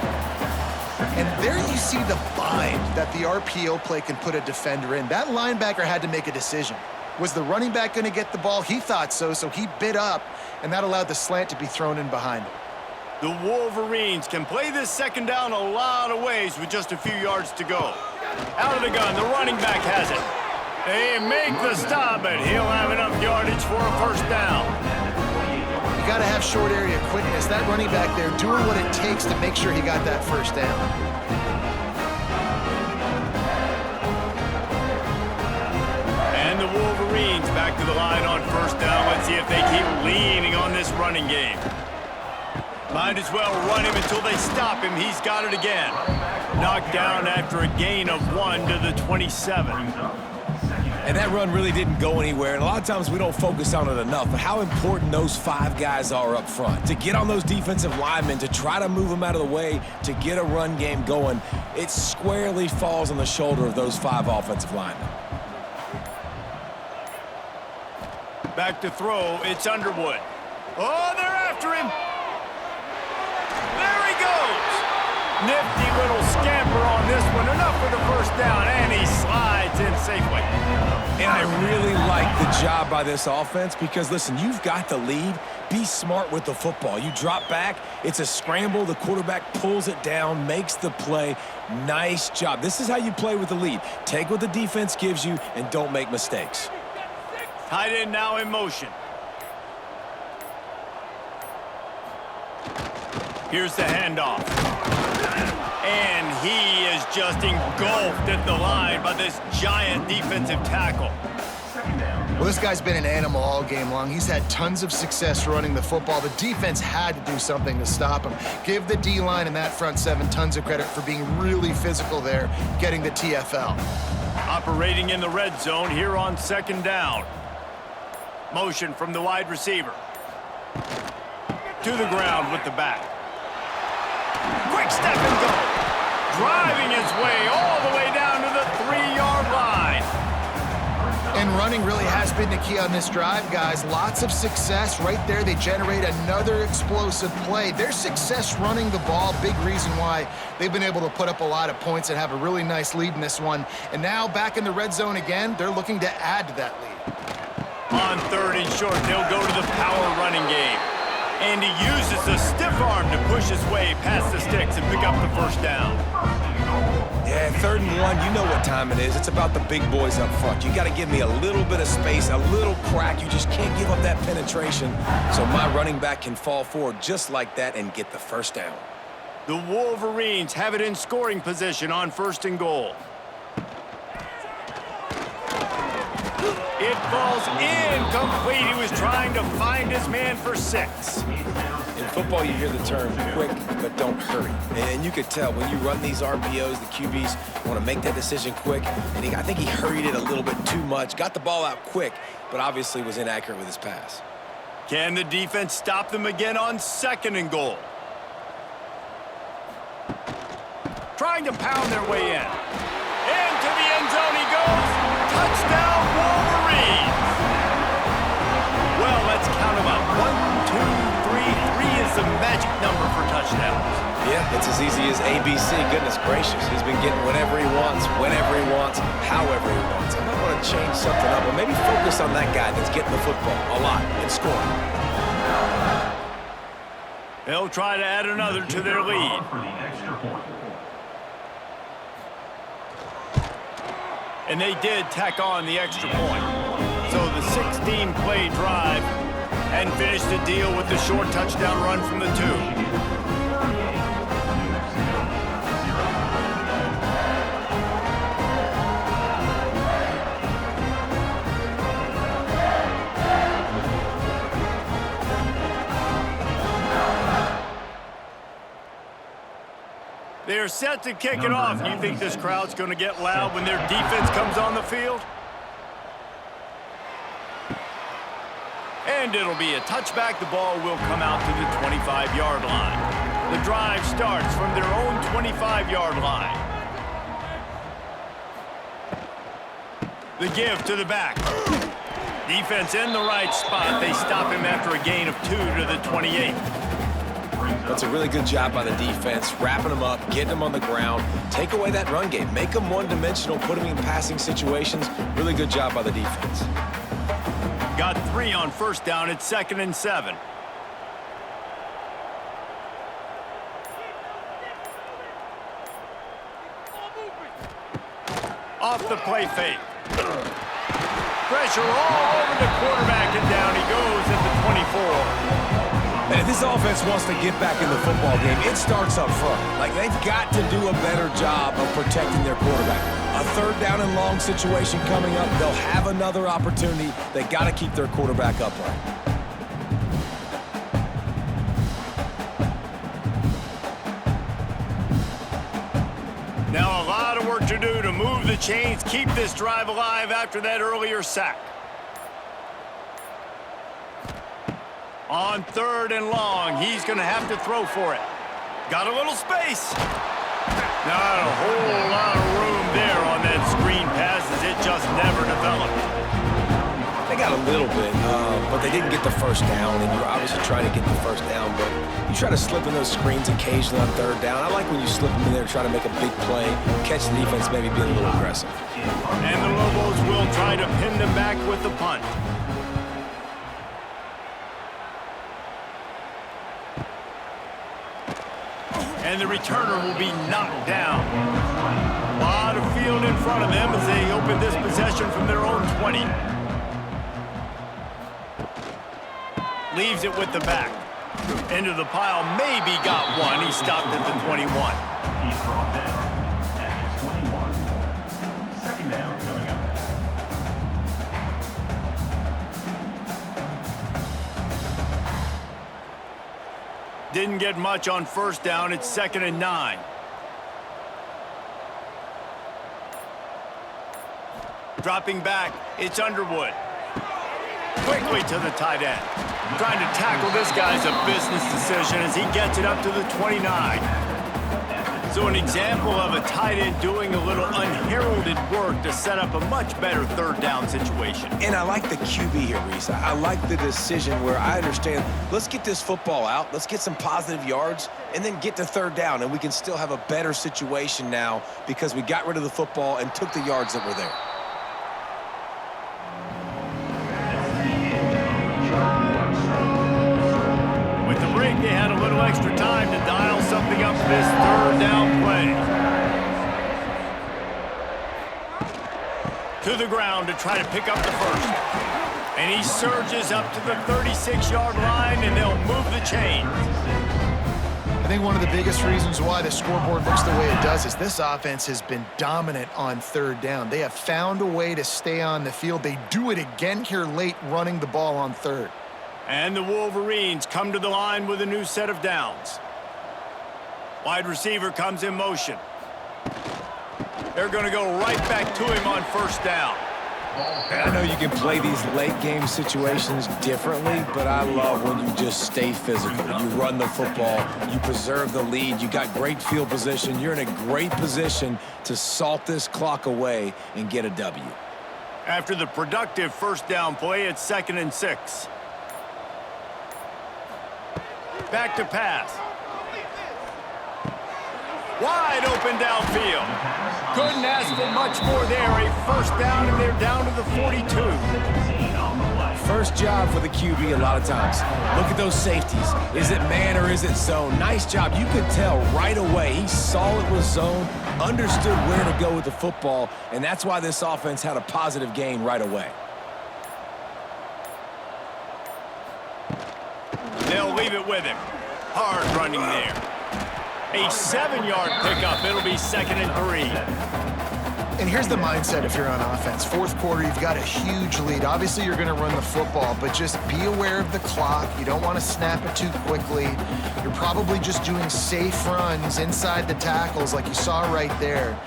And there you see the bind that the RPO play can put a defender in. That linebacker had to make a decision. Was the running back going to get the ball? He thought so, so he bit up, and that allowed the slant to be thrown in behind him. The Wolverines can play this second down a lot of ways with just a few yards to go. Out of the gun, the running back has it. They make the stop, but he'll have enough yardage for a first down. You got to have short area quickness. That running back there doing what it takes to make sure he got that first down. And the Wolverines back to the line on first down. Let's see if they keep leaning on this running game. Might as well run him until they stop him. He's got it again. Knocked down after a gain of 1 to the 27. And that run really didn't go anywhere, and a lot of times we don't focus on it enough, but how important those 5 guys are up front. To get on those defensive linemen, to try to move them out of the way, to get a run game going, it squarely falls on the shoulder of those 5 offensive linemen. Back to throw, it's Underwood. Oh, they're after him. There he goes. Nifty little scamper on this one. Enough for the first down, and he slides in safely. And I really like the job by this offense because, listen, you've got the lead. Be smart with the football. You drop back, it's a scramble. The quarterback pulls it down, makes the play. Nice job. This is how you play with the lead. Take what the defense gives you and don't make mistakes. Tight end now in motion. Here's the handoff. And he is just engulfed at the line by this giant defensive tackle. Well, this guy's been an animal all game long. He's had tons of success running the football. The defense had to do something to stop him. Give the D-line and that front 7 tons of credit for being really physical there, getting the TFL. Operating in the red zone here on second down. Motion from the wide receiver. To the ground with the back. Quick step and go. Driving his way all the way down to the 3-yard line. And running really has been the key on this drive, guys. Lots of success right there. They generate another explosive play. Their success running the ball, big reason why they've been able to put up a lot of points and have a really nice lead in this one. And now back in the red zone again, they're looking to add to that lead. On 3rd and short, they'll go to the power running game. And he uses a stiff arm to push his way past the sticks and pick up the first down. Yeah, 3rd and 1, you know what time it is. It's about the big boys up front. You got to give me a little bit of space, a little crack. You just can't give up that penetration. So my running back can fall forward just like that and get the first down. The Wolverines have it in scoring position on 1st and goal. It falls incomplete. He was trying to find his man for 6. In football, you hear the term quick, but don't hurry. And you could tell when you run these RPOs, the QBs want to make that decision quick. And I think he hurried it a little bit too much, got the ball out quick, but obviously was inaccurate with his pass. Can the defense stop them again on 2nd and goal? Trying to pound their way in. Into the end zone he goes. Touchdown, Wolverines. Well, let's count them up. 1, 2, 3. 3 is the magic number for touchdowns. Yeah, it's as easy as ABC. Goodness gracious. He's been getting whatever he wants, whenever he wants, however he wants. I might want to change something up, or maybe focus on that guy that's getting the football a lot and scoring. They'll try to add another to their lead. And they did tack on the extra point. So the 16-play drive and finished the deal with the short touchdown run from the 2. They're set to kick it off. You think this crowd's going to get loud when their defense comes on the field? And it'll be a touchback. The ball will come out to the 25-yard line. The drive starts from their own 25-yard line. The give to the back. Defense in the right spot. They stop him after a gain of 2 to the 28. That's a really good job by the defense, wrapping them up, getting them on the ground, take away that run game, make them one-dimensional, put them in passing situations. Really good job by the defense. got 3 on first down. It's 2nd and 7. Off the play fake. Pressure all over the quarterback, and down he goes at the 24. And if this offense wants to get back in the football game, it starts up front. Like, they've got to do a better job of protecting their quarterback. A 3rd down and long situation coming up. They'll have another opportunity. They got to keep their quarterback upright. Now a lot of work to do to move the chains, keep this drive alive after that earlier sack. On 3rd and long, he's going to have to throw for it. Got a little space. Not a whole lot of room there on that screen pass as it just never developed. They got a little bit, but they didn't get the first down, and you're obviously trying to get the first down, but you try to slip in those screens occasionally on 3rd down. I like when you slip them in there, try to make a big play, catch the defense, maybe being a little aggressive. And the Lobos will try to pin them back with the punt. And the returner will be knocked down. A lot of field in front of them as they open this possession from their own 20. Leaves it with the back. Into the pile, maybe got one. He stopped at the 21. He's brought down at the 21. 2nd down coming up. Didn't get much on first down. It's 2nd and 9. Dropping back, it's Underwood. Quickly to the tight end. Trying to tackle this guy's a business decision as he gets it up to the 29. So an example of a tight end doing a little unheralded work to set up a much better 3rd down situation. And I like the QB here, Reese. I like the decision where I understand, let's get this football out, let's get some positive yards, and then get to 3rd down, and we can still have a better situation now because we got rid of the football and took the yards that were there. With the break, they had a little extra time to dial something up for this 3rd down play. To the ground to try to pick up the first. And he surges up to the 36-yard line, and they'll move the chain. I think one of the biggest reasons why the scoreboard looks the way it does is this offense has been dominant on 3rd down. They have found a way to stay on the field. They do it again here late, running the ball on 3rd. And the Wolverines come to the line with a new set of downs. Wide receiver comes in motion. They're going to go right back to him on first down. And I know you can play these late-game situations differently, but I love when you just stay physical. You run the football, you preserve the lead, you got great field position, you're in a great position to salt this clock away and get a W. After the productive first down play, it's 2nd and 6. Back to pass. Wide open downfield. Couldn't ask for much more there. A first down, and they're down to the 42. First job for the QB a lot of times. Look at those safeties. Is it man or is it zone? Nice job. You could tell right away. He saw it was zone, understood where to go with the football, and that's why this offense had a positive gain right away. They'll leave it with him. Hard running there. A 7-yard pickup. It'll be 2nd and 3. And here's the mindset if you're on offense. 4th quarter, you've got a huge lead. Obviously, you're going to run the football, but just be aware of the clock. You don't want to snap it too quickly. You're probably just doing safe runs inside the tackles like you saw right there.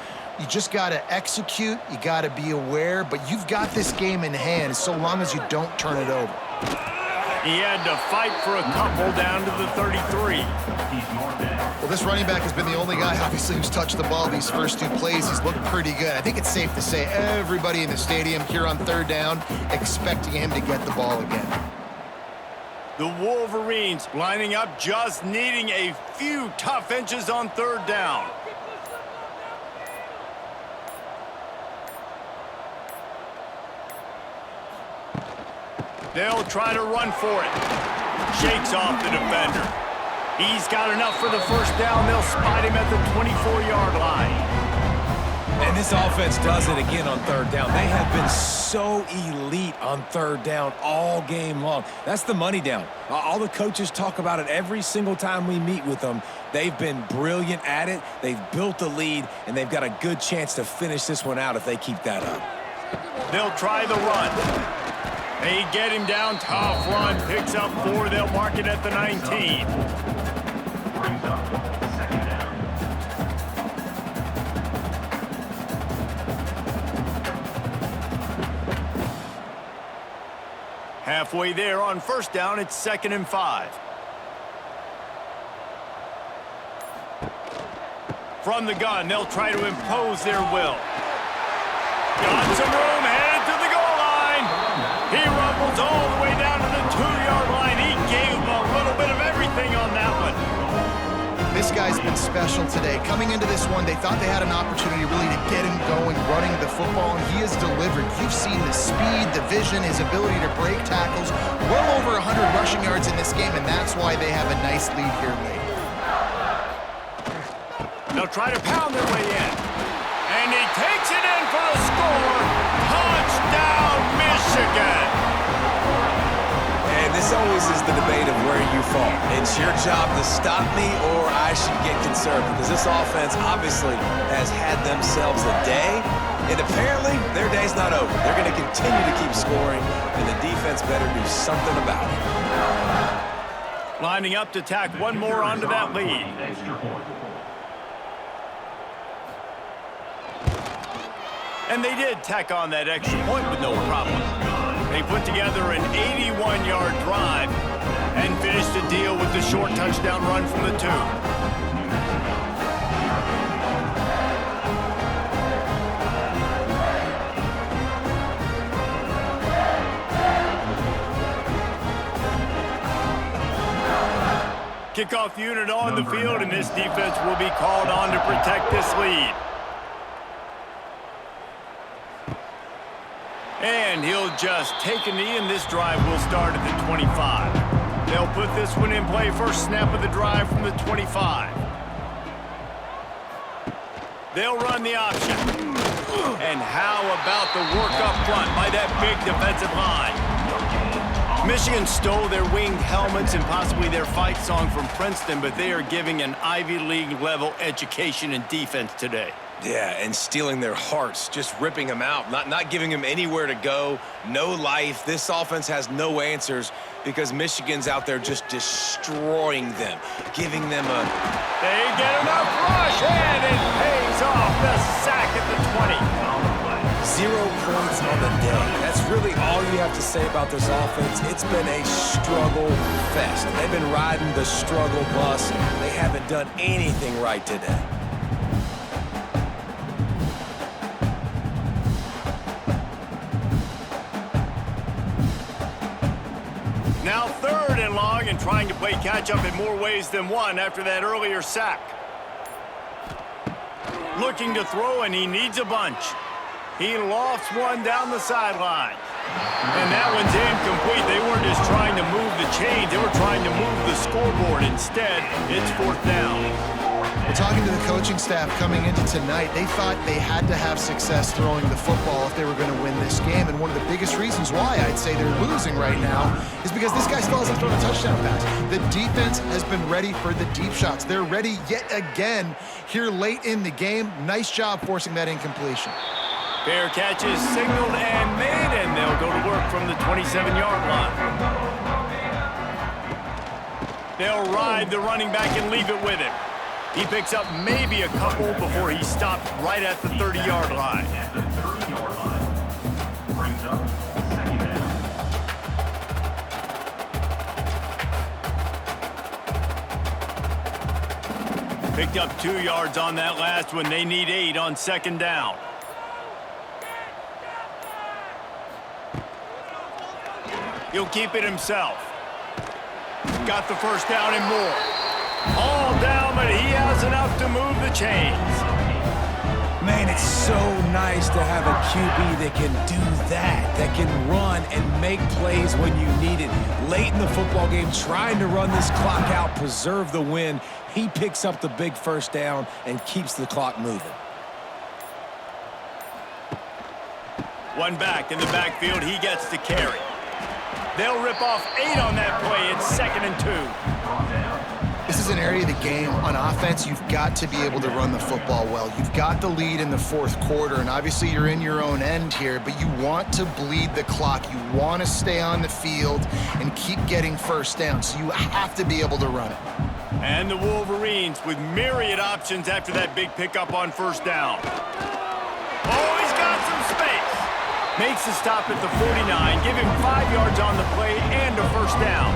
You just got to execute. You got to be aware, but you've got this game in hand so long as you don't turn it over. He had to fight for a couple down to the 33. Well, this running back has been the only guy, obviously, who's touched the ball these first 2 plays. He's looked pretty good. I think it's safe to say everybody in the stadium here on 3rd down expecting him to get the ball again. The Wolverines lining up, just needing a few tough inches on 3rd down. They'll try to run for it. Shakes off the defender. He's got enough for the first down. They'll spot him at the 24-yard line. And this offense does it again on third down. They have been so elite on third down all game long. That's the money down. All the coaches talk about it every single time we meet with them. They've been brilliant at it. They've built the lead, and they've got a good chance to finish this one out if they keep that up. They'll try the run. They get him down. Tough run. Picks up 4. They'll mark it at the 19. Brings up second down. Halfway there on first down, it's 2nd and 5. From the gun, they'll try to impose their will. Got some room, headed to the goal line. He rumbles all the way down to the 2-yard line. He gave him a little bit of everything on that one. This guy's been special today. Coming into this one, they thought they had an opportunity really to get him going, running the football, and he has delivered. You've seen the speed, the vision, his ability to break tackles. Well over 100 rushing yards in this game, and that's why they have a nice lead here late. They'll try to pound their way in. And he takes it in for the score. Touchdown, Michigan! And this always is the debate of where you fall. It's your job to stop me or I should get conserved, because this offense obviously has had themselves a day, and apparently their day's not over. They're going to continue to keep scoring, and the defense better do something about it. Lining up to tack one more onto that lead. Extra point. And they did tack on that extra point with no problem. They put together an 81-yard drive and finished the deal with the short touchdown run from the 2. Kickoff unit on the field, and this defense will be called on to protect this lead. And he'll just take a knee, and this drive will start at the 25. They'll put this one in play. First snap of the drive from the 25. They'll run the option. And how about the work up front by that big defensive line? Michigan stole their winged helmets and possibly their fight song from Princeton, but they are giving an Ivy League level education in defense today. Yeah, and stealing their hearts, just ripping them out, not giving them anywhere to go, no life. This offense has no answers because Michigan's out there just destroying them, giving them a... They get enough rush, and it pays off. The sack at the 20. 0 points on the day. That's really all you have to say about this offense. It's been a struggle fest. They've been riding the struggle bus. They haven't done anything right today. Now 3rd and long, and trying to play catch-up in more ways than one after that earlier sack. Looking to throw, and he needs a bunch. He lofts one down the sideline. And that one's incomplete. They weren't just trying to move the chains. They were trying to move the scoreboard. Instead, it's 4th down. Well, talking to the coaching staff coming into tonight, they thought they had to have success throwing the football if they were going to win this game. And one of the biggest reasons why I'd say they're losing right now is because this guy still hasn't thrown a touchdown pass. The defense has been ready for the deep shots. They're ready yet again here late in the game. Nice job forcing that incompletion. Fair catch is signaled and made, and they'll go to work from the 27-yard line. They'll ride the running back and leave it with him. He picks up maybe a couple before he stopped right at the 30-yard line. At the 30-yard line. Brings up second down. Picked up 2 yards on that last one. They need 8 on 2nd down. He'll keep it himself. Got the first down and more. All down, but he has enough to move the chains. Man, it's so nice to have a QB that can do that can run and make plays when you need it. Late in the football game, trying to run this clock out, preserve the win. He picks up the big first down and keeps the clock moving. One back in the backfield, he gets to carry. They'll rip off 8 on that play. It's 2nd and 2. This is an area of the game on offense. You've got to be able to run the football well. You've got the lead in the 4th quarter, and obviously you're in your own end here, but you want to bleed the clock. You want to stay on the field and keep getting first down, so you have to be able to run it. And the Wolverines with myriad options after that big pickup on first down. Oh, he's got some space. Makes the stop at the 49, give him 5 yards on the play and a first down.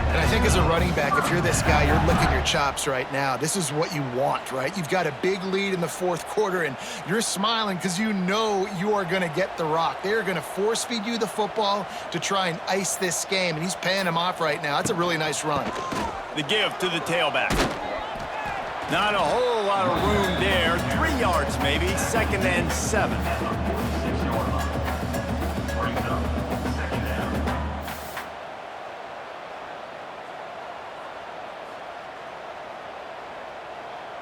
And I think as a running back, if you're this guy, you're licking your chops right now. This is what you want, right? You've got a big lead in the 4th quarter, and you're smiling because you know you are going to get the rock. They're going to force feed you the football to try and ice this game, and he's paying him off right now. That's a really nice run. The give to the tailback. Not a whole lot of room there. 3 yards maybe, 2nd and 7.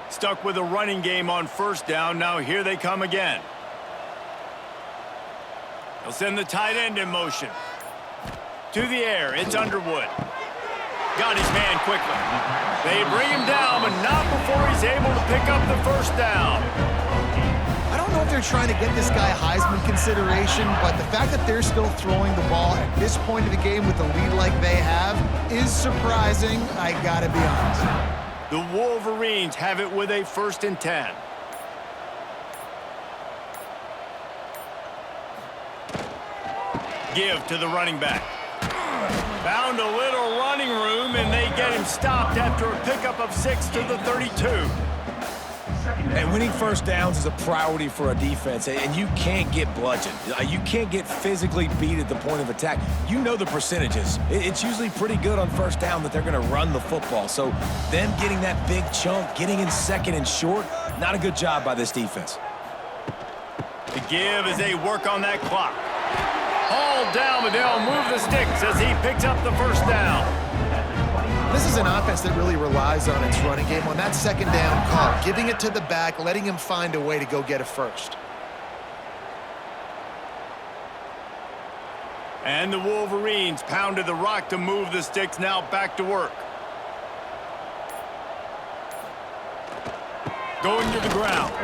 Stuck with a running game on first down. Now here they come again. They'll send the tight end in motion. To the air, it's Underwood. Got his man quickly. They bring him down, but not before he's able to pick up the first down. I don't know if they're trying to get this guy Heisman consideration, but the fact that they're still throwing the ball at this point of the game with a lead like they have is surprising, I gotta be honest. The Wolverines have it with a 1st and 10. Give to the running back. Found a little running room, and they get him stopped after a pickup of 6 to the 32. And winning first downs is a priority for a defense, and you can't get bludgeoned. You can't get physically beat at the point of attack. You know the percentages. It's usually pretty good on first down that they're going to run the football. So them getting that big chunk, getting in 2nd and short, not a good job by this defense. The give as they work on that clock. Hauled down, but they'll move the sticks as he picks up the first down. This is an offense that really relies on its running game. On that 2nd down call, giving it to the back, letting him find a way to go get a first. And the Wolverines pounded the rock to move the sticks, now back to work. Going to the ground.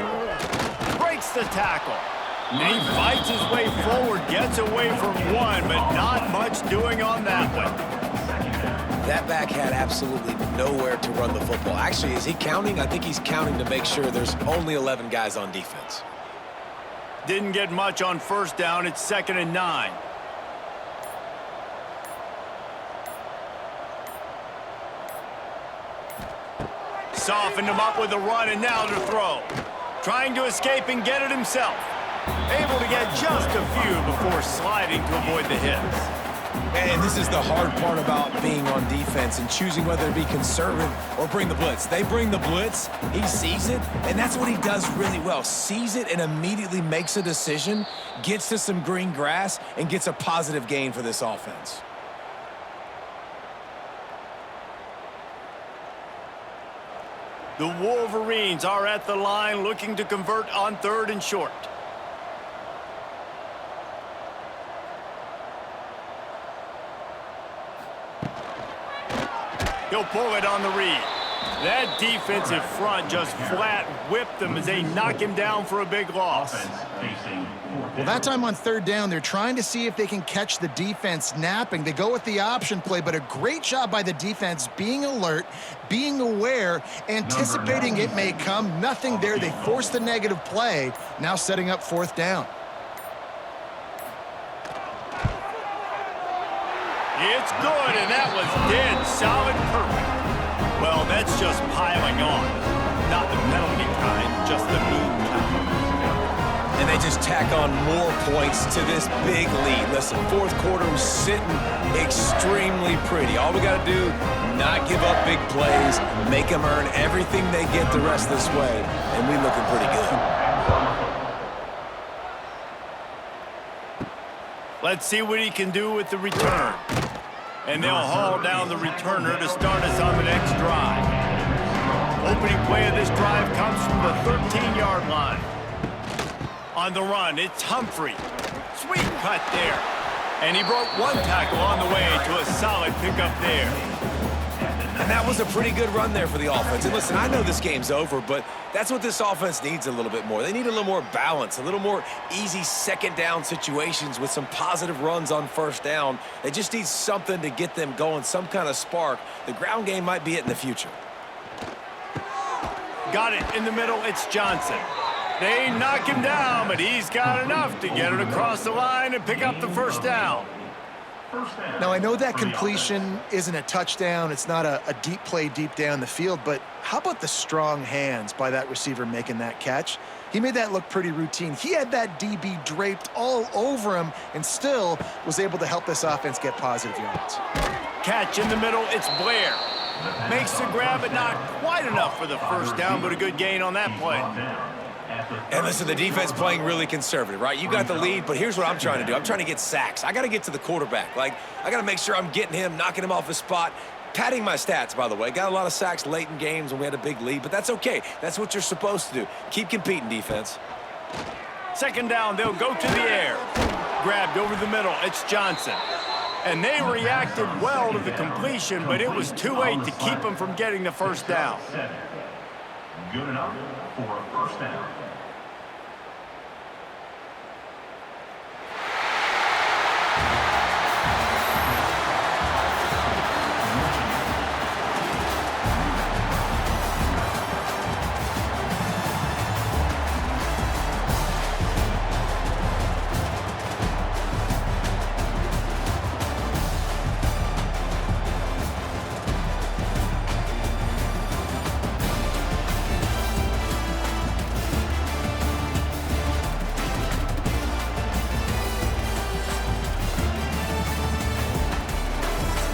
Breaks the tackle. And he fights his way forward, gets away from one, but not much doing on that one. That back had absolutely nowhere to run the football. Actually, is he counting? I think he's counting to make sure there's only 11 guys on defense. Didn't get much on first down. It's 2nd and 9. Softened him up with a run, and now to throw. Trying to escape and get it himself. Able to get just a few before sliding to avoid the hits. And this is the hard part about being on defense and choosing whether to be conservative or bring the blitz. They bring the blitz, he sees it, and that's what he does really well. Sees it and immediately makes a decision, gets to some green grass, and gets a positive gain for this offense. The Wolverines are at the line looking to convert on 3rd and short. He'll pull it on the read. That defensive front just flat whipped them as they knock him down for a big loss. Well, that time on 3rd down, they're trying to see if they can catch the defense napping. They go with the option play, but a great job by the defense being alert, being aware, anticipating it may come. Nothing there. They force the negative play, now setting up 4th down. It's good, and that was dead solid perfect. Well, that's just piling on. Not the penalty kind, just the mean kind. And they just tack on more points to this big lead. Listen, 4th quarter was sitting extremely pretty. All we got to do, not give up big plays, make them earn everything they get the rest of this way, and we looking pretty good. Let's see what he can do with the return. And they'll haul down the returner to start us on the next drive. Opening play of this drive comes from the 13-yard line. On the run, it's Humphrey. Sweet cut there. And he broke one tackle on the way to a solid pickup there. And that was a pretty good run there for the offense. And listen, I know this game's over, but that's what this offense needs a little bit more. They need a little more balance, a little more easy second down situations with some positive runs on first down. They just need something to get them going, some kind of spark. The ground game might be it in the future. Got it in the middle, it's Johnson. They knock him down, but he's got enough to get it across the line and pick up the first down. Now, I know that completion isn't a touchdown. It's not a deep play deep down the field, but how about the strong hands by that receiver making that catch? He made that look pretty routine. He had that DB draped all over him and still was able to help this offense get positive yards. Catch in the middle, it's Blair. Makes the grab, but not quite enough for the first down, but a good gain on that play. And listen, the defense playing really conservative, right? You got the lead, but here's what I'm trying to do. I'm trying to get sacks. I got to get to the quarterback. Like, I got to make sure I'm getting him, knocking him off his spot. Padding my stats, by the way. Got a lot of sacks late in games when we had a big lead, but that's okay. That's what you're supposed to do. Keep competing, defense. Second down, they'll go to the air. Grabbed over the middle, it's Johnson. And they reacted well to the completion, but it was too late to keep them from getting the first down. Good enough for a first down.